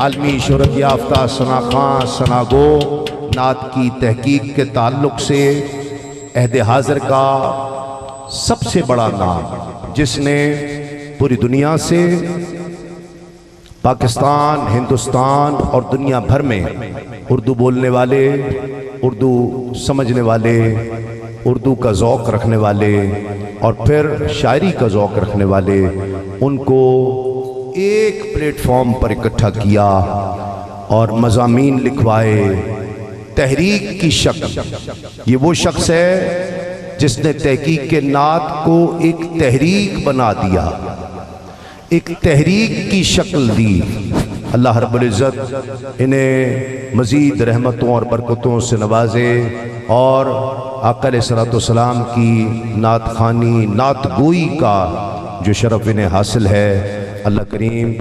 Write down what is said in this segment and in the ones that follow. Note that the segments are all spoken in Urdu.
عالمی شہرت یافتہ ثنا خان ثنا گو نعت کی تحقیق کے تعلق سے عہد حاضر کا سب سے بڑا نام، جس نے پوری دنیا سے پاکستان، ہندوستان اور دنیا بھر میں اردو بولنے والے، اردو سمجھنے والے، اردو کا ذوق رکھنے والے اور پھر شاعری کا ذوق رکھنے والے، ان کو ایک پلیٹ فارم پر اکٹھا کیا اور مضامین لکھوائے تحریک کی شکل۔ یہ وہ شخص ہے جس نے تحقیق کے نعت کو ایک تحریک بنا دیا، ایک تحریک کی شکل دی۔ اللہ رب العزت انہیں مزید رحمتوں اور برکتوں سے نوازے اور آقا علیہ الصلوۃ والسلام کی نعت خوانی، نعت گوئی کا جو شرف انہیں حاصل ہے، اللہ کریم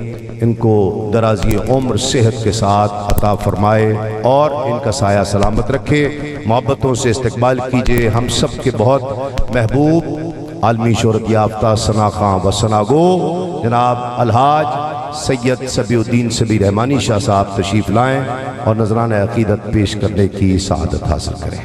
ان کو درازی عمر صحت کے ساتھ عطا فرمائے اور ان کا سایہ سلامت رکھے۔ محبتوں سے استقبال کیجئے ہم سب کے بہت محبوب عالمی شہرت یافتہ ثنا خان و ثنا گو جناب الحاج سید صبی الدین صبی رحمانی شاہ صاحب تشریف لائیں اور نذرانہ عقیدت پیش کرنے کی سعادت حاصل کریں۔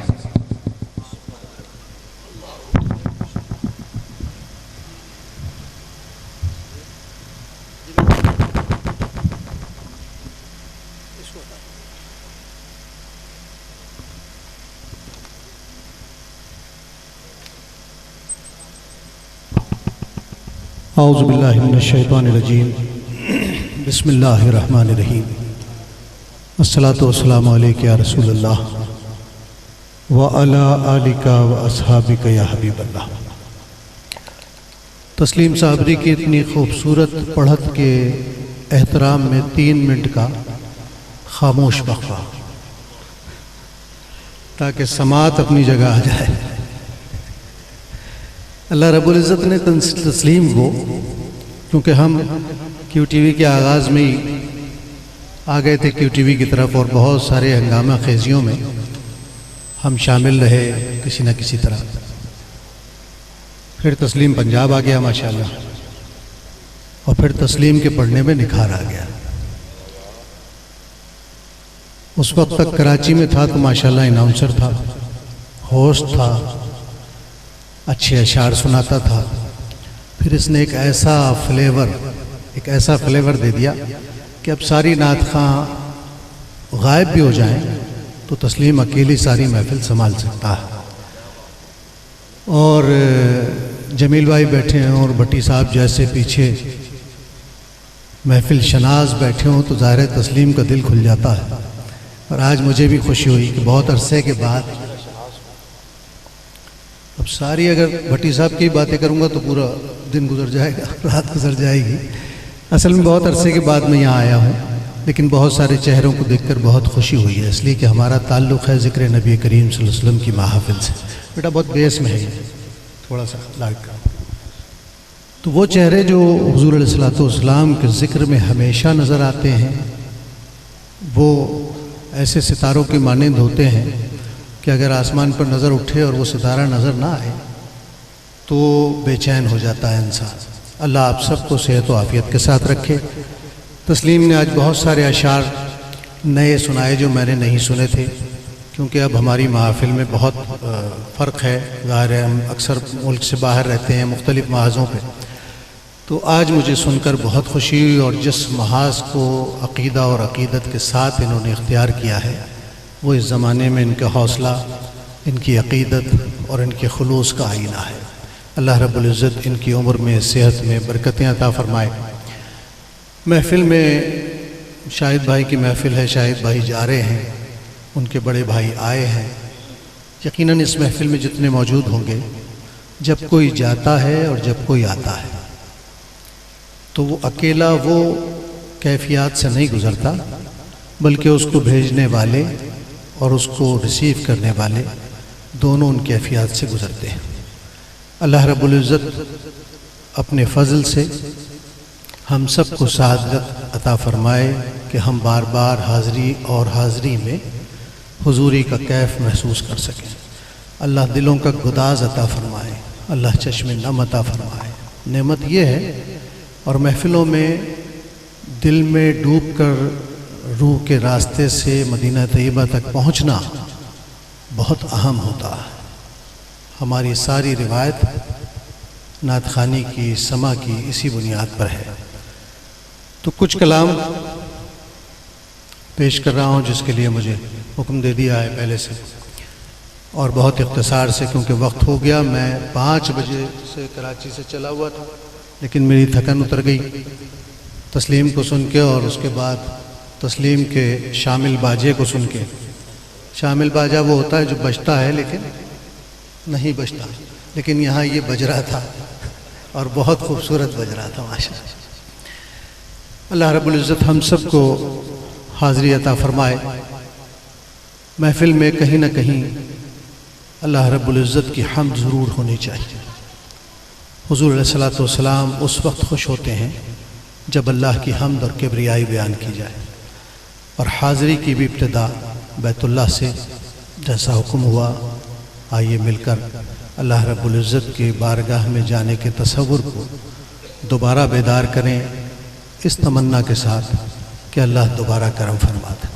اعوذ باللہ من الشیطان الرجیم، بسم اللہ الرحمن الرحیم، الصلاۃ والسلام علیک یا رسول اللہ وعلی آلک واصحابک یا حبیب اللہ۔ تسلیم صابری کی اتنی خوبصورت پڑھت کے احترام میں 3 منٹ کا خاموش وقفہ تاکہ سماعت اپنی جگہ آ جائے۔ اللہ رب العزت نے تسلیم کو، کیونکہ ہم کیو ٹی وی کے آغاز میں ہی آ گئے تھے کیو ٹی وی کی طرف اور بہت سارے ہنگامہ خیزیوں میں ہم شامل رہے کسی نہ کسی طرح۔ پھر تسلیم پنجاب آ گیا ماشاءاللہ، اور پھر تسلیم کے پڑھنے میں نکھار آ گیا۔ اس وقت تک کراچی میں تھا تو ماشاءاللہ اناؤنسر تھا، ہوسٹ تھا، اچھے اشعار سناتا تھا۔ پھر اس نے ایک ایسا فلیور دے دیا کہ اب ساری نعت خواں غائب بھی ہو جائیں تو تسلیم اکیلی ساری محفل سنبھال سکتا ہے۔ اور جمیل بھائی بیٹھے ہیں اور بھٹی صاحب جیسے پیچھے محفل شناز بیٹھے ہوں تو ظاہر تسلیم کا دل کھل جاتا ہے۔ اور آج مجھے بھی خوشی ہوئی کہ بہت عرصے کے بعد، اب ساری اگر بھٹی صاحب کی باتیں کروں گا تو پورا دن گزر جائے گا، رات گزر جائے گی۔ اصل میں بہت عرصے کے بعد میں یہاں آیا ہوں، لیکن بہت سارے چہروں کو دیکھ کر بہت خوشی ہوئی ہے، اس لیے کہ ہمارا تعلق ہے ذکر نبی کریم صلی اللہ علیہ وسلم کی محافل سے۔ بیٹا بہت بیس میں ہے، تھوڑا سا لائٹ کا۔ تو وہ چہرے جو حضور علیہ الصلوۃ والسلام کے ذکر میں ہمیشہ نظر آتے ہیں، وہ ایسے ستاروں کے مانند ہوتے ہیں کہ اگر آسمان پر نظر اٹھے اور وہ ستارہ نظر نہ آئے تو بے چین ہو جاتا ہے انسان۔ اللہ آپ سب کو صحت و عافیت کے ساتھ رکھے۔ تسلیم نے آج بہت سارے اشعار نئے سنائے جو میں نے نہیں سنے تھے، کیونکہ اب ہماری محافل میں بہت فرق ہے، ظاہر ہے ہم اکثر ملک سے باہر رہتے ہیں مختلف محاذوں پہ، تو آج مجھے سن کر بہت خوشی ہوئی۔ اور جس محاذ کو عقیدہ اور عقیدت کے ساتھ انہوں نے اختیار کیا ہے، وہ اس زمانے میں ان کا حوصلہ، ان کی عقیدت اور ان کے خلوص کا آئینہ ہے۔ اللہ رب العزت ان کی عمر میں، صحت میں برکتیں عطا فرمائے۔ محفل میں شاہد بھائی کی محفل ہے، شاہد بھائی جا رہے ہیں، ان کے بڑے بھائی آئے ہیں۔ یقیناً اس محفل میں جتنے موجود ہوں گے، جب کوئی جاتا ہے اور جب کوئی آتا ہے تو وہ اکیلا وہ کیفیات سے نہیں گزرتا، بلکہ اس کو بھیجنے والے اور اس کو ریسیو کرنے والے دونوں ان کیفیات سے گزرتے ہیں۔ اللہ رب العزت اپنے فضل سے ہم سب کو سعادت عطا فرمائے کہ ہم بار بار حاضری اور حاضری میں حضوری کا کیف محسوس کر سکیں۔ اللہ دلوں کا گداز عطا فرمائے، اللہ چشم نم عطا فرمائے۔ نعمت یہ ہے، اور محفلوں میں دل میں ڈوب کر روح کے راستے سے مدینہ طیبہ تک پہنچنا بہت اہم ہوتا ہے۔ ہماری ساری روایت نعت خوانی کی، سما کی اسی بنیاد پر ہے۔ تو کچھ کلام پیش کر رہا ہوں جس کے لیے مجھے حکم دے دیا ہے پہلے سے، اور بہت اختصار سے کیونکہ وقت ہو گیا۔ میں 5 بجے سے کراچی سے چلا ہوا تھا، لیکن میری تھکن اتر گئی تسلیم کو سن کے، اور اس کے بعد تسلیم کے شامل باجے کو سن کے۔ شامل باجہ وہ ہوتا ہے جو بجتا ہے لیکن نہیں بجتا، لیکن یہاں یہ بج رہا تھا اور بہت خوبصورت بج رہا تھا ماشاءاللہ۔ اللہ رب العزت ہم سب کو حاضری عطا فرمائے۔ محفل میں کہیں نہ کہیں اللہ رب العزت کی حمد ضرور ہونی چاہیے۔ حضور علیہ الصلوۃ والسلام اس وقت خوش ہوتے ہیں جب اللہ کی حمد اور کبریائی بیان کی جائے، اور حاضری کی بھی ابتدا بیت اللہ سے جیسا حکم ہوا۔ آئیے مل کر اللہ رب العزت کی بارگاہ میں جانے کے تصور کو دوبارہ بیدار کریں، اس تمنا کے ساتھ کہ اللہ دوبارہ کرم فرما دے۔